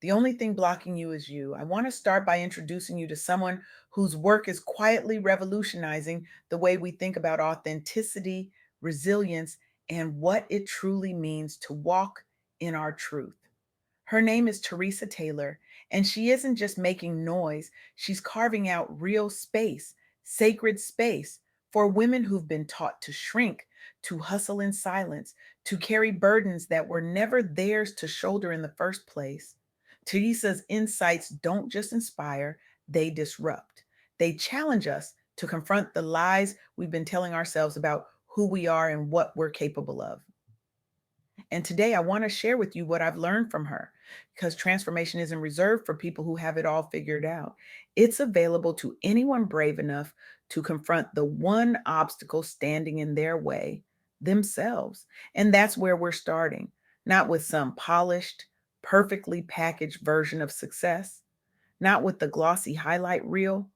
The only thing blocking you is you. I want to start by introducing you to someone whose work is quietly revolutionizing the way we think about authenticity, resilience, and what it truly means to walk in our truth. Her name is Theresa Taylor, and she isn't just making noise, she's carving out real space, sacred space for women who've been taught to shrink, to hustle in silence, to carry burdens that were never theirs to shoulder in the first place. Teresa's insights don't just inspire, they disrupt. They challenge us to confront the lies we've been telling ourselves about who we are and what we're capable of. And today I want to share with you what I've learned from her because transformation isn't reserved for people who have it all figured out. It's available to anyone brave enough to confront the one obstacle standing in their way, themselves. And that's where we're starting, not with some polished, perfectly packaged version of success, not with the glossy highlight reel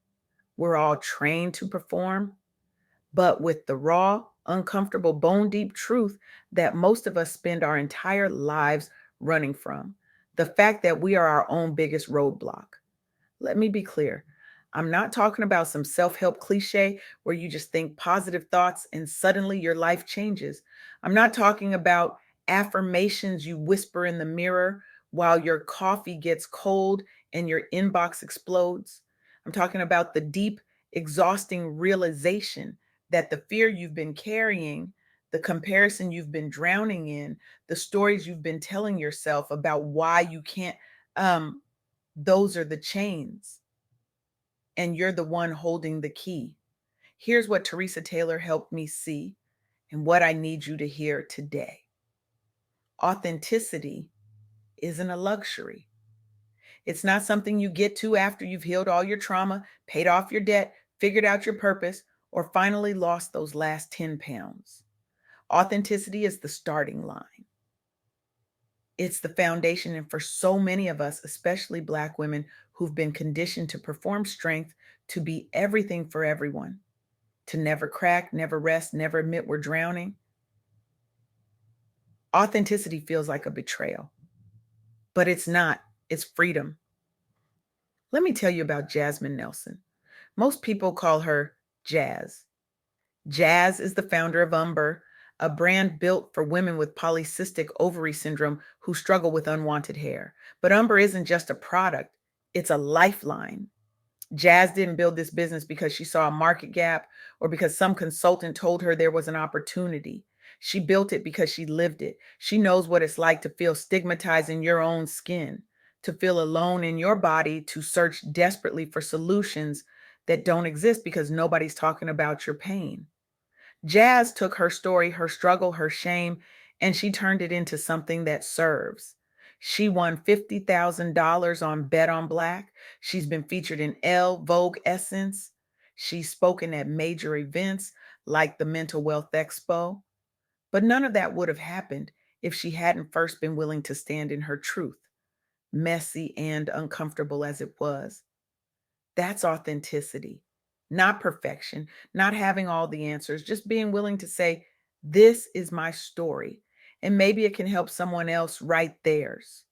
we're all trained to perform, but with the raw, uncomfortable, bone deep truth that most of us spend our entire lives running from, the fact that we are our own biggest roadblock. Let me be clear. I'm not talking about some self help cliche where you just think positive thoughts and suddenly your life changes. I'm not talking about affirmations you whisper in the mirror while your coffee gets cold and your inbox explodes. I'm talking about the deep, exhausting realization that the fear you've been carrying, the comparison you've been drowning in, the stories you've been telling yourself about why you can't, um, those are the chains and you're the one holding the key. Here's what Theresa Taylor helped me see and what I need you to hear today. Authenticity isn't a luxury. It's not something you get to after you've healed all your trauma, paid off your debt, figured out your purpose, or finally lost those last 10 pounds. Authenticity is the starting line. It's the foundation. And for so many of us, especially Black women who've been conditioned to perform strength, to be everything for everyone, to never crack, never rest, never admit we're drowning. Authenticity feels like a betrayal, but it's not. It's freedom. Let me tell you about Jasmine Nelson. Most people call her Jazz. Jazz is the founder of Umber, a brand built for women with polycystic ovary syndrome who struggle with unwanted hair. But Umber isn't just a product, it's a lifeline. Jazz didn't build this business because she saw a market gap or because some consultant told her there was an opportunity. She built it because she lived it. She knows what it's like to feel stigmatized in your own skin, to feel alone in your body, to search desperately for solutions that don't exist because nobody's talking about your pain. Jazz took her story, her struggle, her shame, and she turned it into something that serves. She won $50,000 on Bet on Black. She's been featured in Elle, Vogue, Essence. She's spoken at major events like the Mental Wealth Expo. But none of that would have happened if she hadn't first been willing to stand in her truth, messy and uncomfortable as it was. That's authenticity, not perfection, not having all the answers, just being willing to say, this is my story. And maybe it can help someone else write theirs.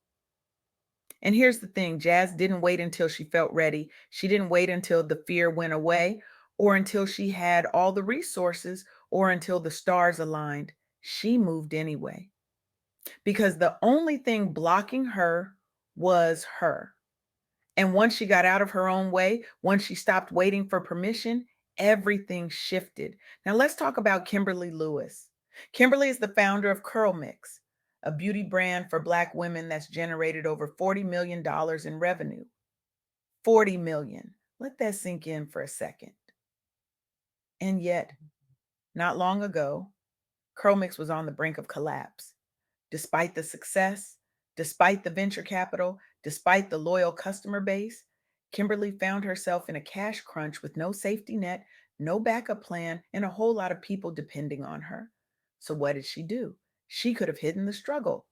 And here's the thing, Jazz didn't wait until she felt ready. She didn't wait until the fear went away or until she had all the resources or until the stars aligned. She moved anyway because the only thing blocking her was her. And once she got out of her own way, once she stopped waiting for permission, everything shifted. Now let's talk about Kimberly Lewis. Kimberly is the founder of Curl Mix, a beauty brand for Black women that's generated over $40 million in revenue. 40 million. Let that sink in for a second. And yet, not long ago, Curl Mix was on the brink of collapse. Despite the success, despite the venture capital, despite the loyal customer base, Kimberly found herself in a cash crunch with no safety net, no backup plan, and a whole lot of people depending on her. So, what did she do? She could have hidden the struggle.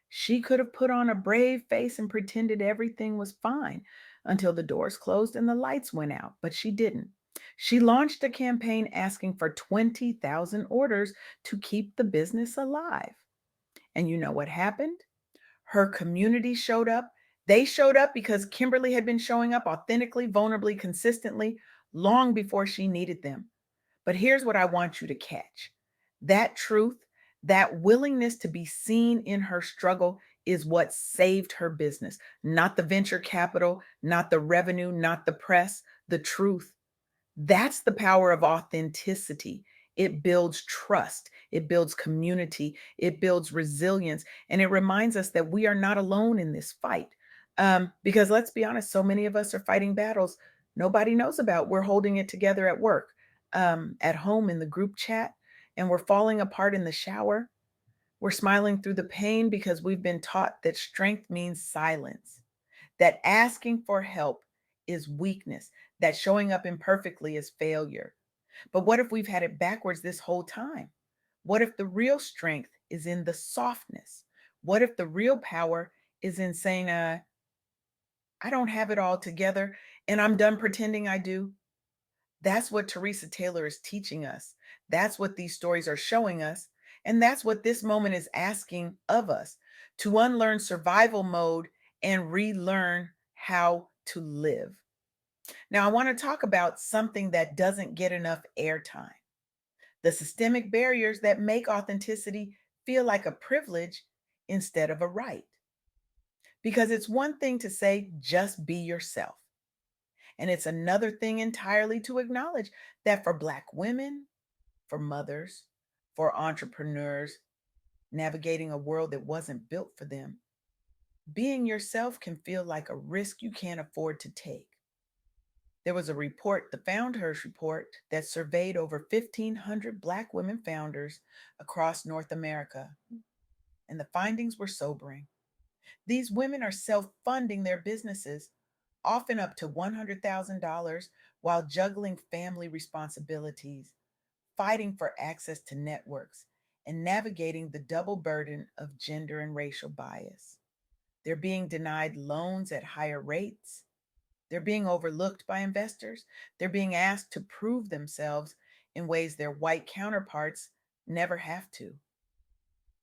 She could have put on a brave face and pretended everything was fine until the doors closed and the lights went out, but she didn't. She launched a campaign asking for 20,000 orders to keep the business alive. And you know what happened? Her community showed up. They showed up because Kimberly had been showing up authentically, vulnerably, consistently long before she needed them. But here's what I want you to catch: that truth, that willingness to be seen in her struggle is what saved her business, not the venture capital, not the revenue, not the press, the truth. That's the power of authenticity. It builds trust, it builds community, it builds resilience, and it reminds us that we are not alone in this fight. Because let's be honest, so many of us are fighting battles nobody knows about. We're holding it together at work, at home in the group chat, and we're falling apart in the shower. We're smiling through the pain because we've been taught that strength means silence, that asking for help is weakness, that showing up imperfectly is failure. But what if we've had it backwards this whole time? What if the real strength is in the softness? What if the real power is in saying, I don't have it all together and I'm done pretending I do? That's what Teresa Taylor is teaching us. That's what these stories are showing us. And that's what this moment is asking of us: to unlearn survival mode and relearn how to live. Now, I want to talk about something that doesn't get enough airtime: the systemic barriers that make authenticity feel like a privilege instead of a right. Because it's one thing to say, just be yourself. And it's another thing entirely to acknowledge that for Black women, for mothers, for entrepreneurs navigating a world that wasn't built for them, being yourself can feel like a risk you can't afford to take. There was a report, the Founders Report, that surveyed over 1,500 Black women founders across North America, and the findings were sobering. These women are self funding their businesses, often up to $100,000, while juggling family responsibilities, fighting for access to networks, and navigating the double burden of gender and racial bias. They're being denied loans at higher rates. They're being overlooked by investors. They're being asked to prove themselves in ways their white counterparts never have to.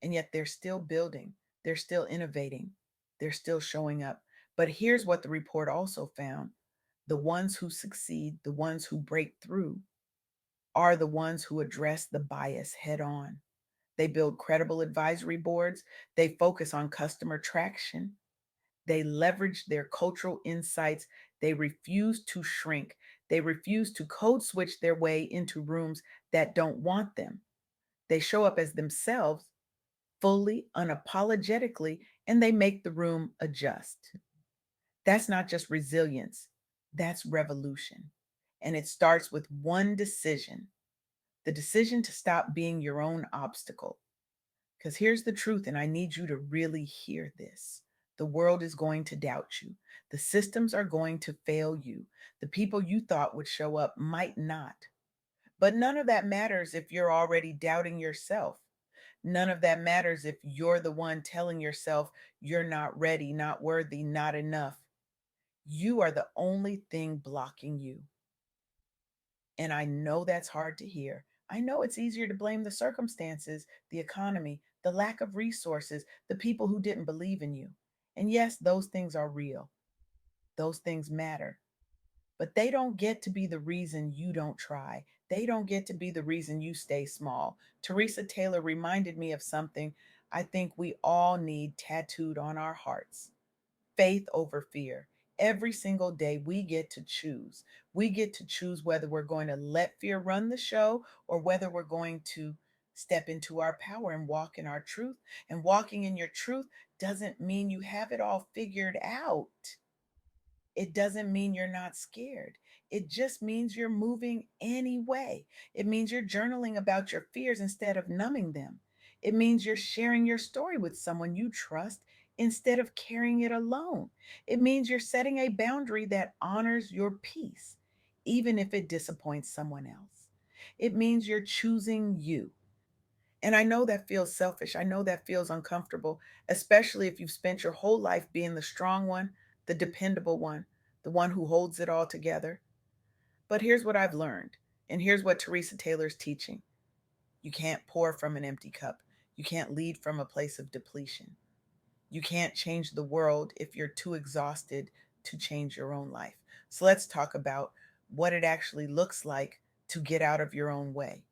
And yet they're still building, they're still innovating, they're still showing up. But here's what the report also found: the ones who succeed, the ones who break through, are the ones who address the bias head on. They build credible advisory boards, they focus on customer traction, they leverage their cultural insights, they refuse to shrink, they refuse to code switch their way into rooms that don't want them. They show up as themselves, fully, unapologetically, and they make the room adjust. That's not just resilience, that's revolution. And it starts with one decision: the decision to stop being your own obstacle. Because here's the truth, and I need you to really hear this: the world is going to doubt you, the systems are going to fail you, the people you thought would show up might not. But none of that matters if you're already doubting yourself. None of that matters if you're the one telling yourself you're not ready, not worthy, not enough. You are the only thing blocking you. And I know that's hard to hear. I know it's easier to blame the circumstances, the economy, the lack of resources, the people who didn't believe in you. And yes, those things are real. Those things matter. But they don't get to be the reason you don't try. They don't get to be the reason you stay small. Teresa Taylor reminded me of something I think we all need tattooed on our hearts: faith over fear. Every single day, we get to choose. We get to choose whether we're going to let fear run the show or whether we're going to step into our power and walk in our truth. And walking in your truth doesn't mean you have it all figured out. It doesn't mean you're not scared. It just means you're moving anyway. It means you're journaling about your fears instead of numbing them. It means you're sharing your story with someone you trust instead of carrying it alone. It means you're setting a boundary that honors your peace, even if it disappoints someone else. It means you're choosing you. And I know that feels selfish. I know that feels uncomfortable, especially if you've spent your whole life being the strong one, the dependable one, the one who holds it all together. But here's what I've learned, and here's what Teresa Taylor's teaching: you can't pour from an empty cup, you can't lead from a place of depletion. You can't change the world if you're too exhausted to change your own life. So let's talk about what it actually looks like to get out of your own way.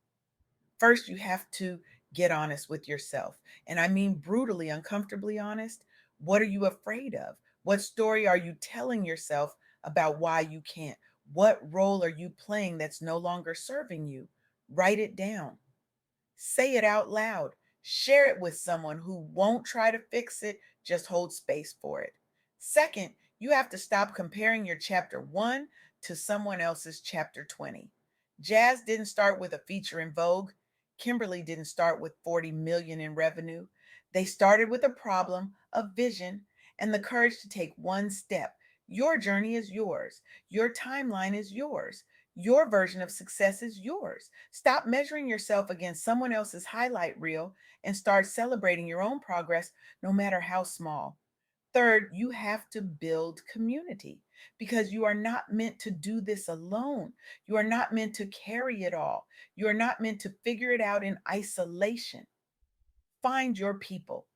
First, you have to get honest with yourself. And I mean brutally, uncomfortably honest. What are you afraid of? What story are you telling yourself about why you can't? What role are you playing that's no longer serving you? Write it down. Say it out loud. Share it with someone who won't try to fix it, just hold space for it. Second, you have to stop comparing your chapter 1 to someone else's chapter 20. Jazz didn't start with a feature in Vogue. Kimberly didn't start with 40 million in revenue. They started with a problem, a vision, and the courage to take one step. Your journey is yours. Your timeline is yours. Your version of success is yours. Stop measuring yourself against someone else's highlight reel and start celebrating your own progress, no matter how small. Third, you have to build community because you are not meant to do this alone. You are not meant to carry it all. You are not meant to figure it out in isolation. Find your people,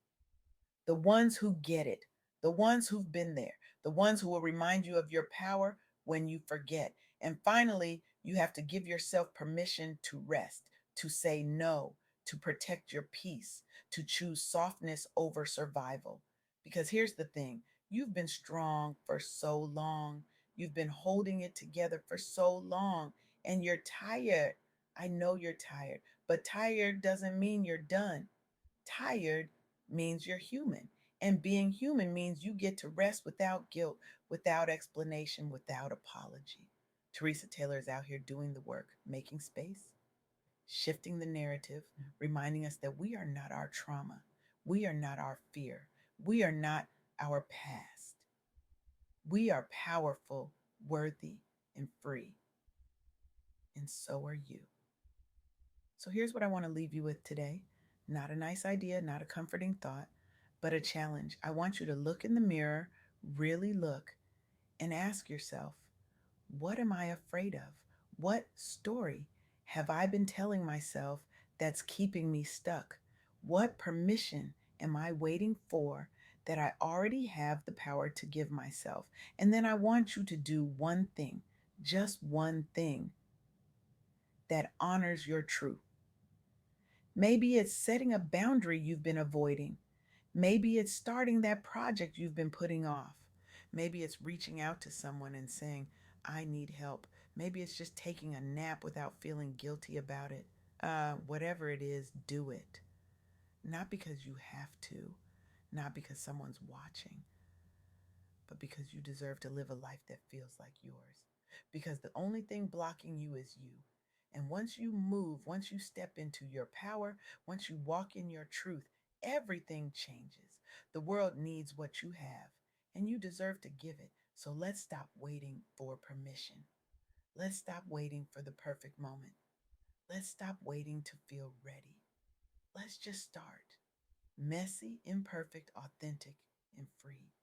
the ones who get it, the ones who've been there, the ones who will remind you of your power when you forget. And finally, you have to give yourself permission to rest, to say no, to protect your peace, to choose softness over survival. Because here's the thing, you've been strong for so long, you've been holding it together for so long, and you're tired. I know you're tired, but tired doesn't mean you're done. Tired means you're human. And being human means you get to rest without guilt, without explanation, without apology. Theresa Taylor is out here doing the work, making space, shifting the narrative, reminding us that we are not our trauma. We are not our fear. We are not our past. We are powerful, worthy, and free. And so are you. So here's what I want to leave you with today. Not a nice idea, not a comforting thought, but a challenge. I want you to look in the mirror, really look, and ask yourself, what am I afraid of? What story have I been telling myself that's keeping me stuck? What permission am I waiting for that I already have the power to give myself? And then I want you to do one thing, just one thing that honors your truth. Maybe it's setting a boundary you've been avoiding. Maybe it's starting that project you've been putting off. Maybe it's reaching out to someone and saying, I need help. Maybe it's just taking a nap without feeling guilty about it. Whatever it is, do it. Not because you have to, not because someone's watching, but because you deserve to live a life that feels like yours. Because the only thing blocking you is you. And once you move, once you step into your power, once you walk in your truth, everything changes. The world needs what you have, and you deserve to give it. So let's stop waiting for permission. Let's stop waiting for the perfect moment. Let's stop waiting to feel ready. Let's just start. Messy, imperfect, authentic, and free.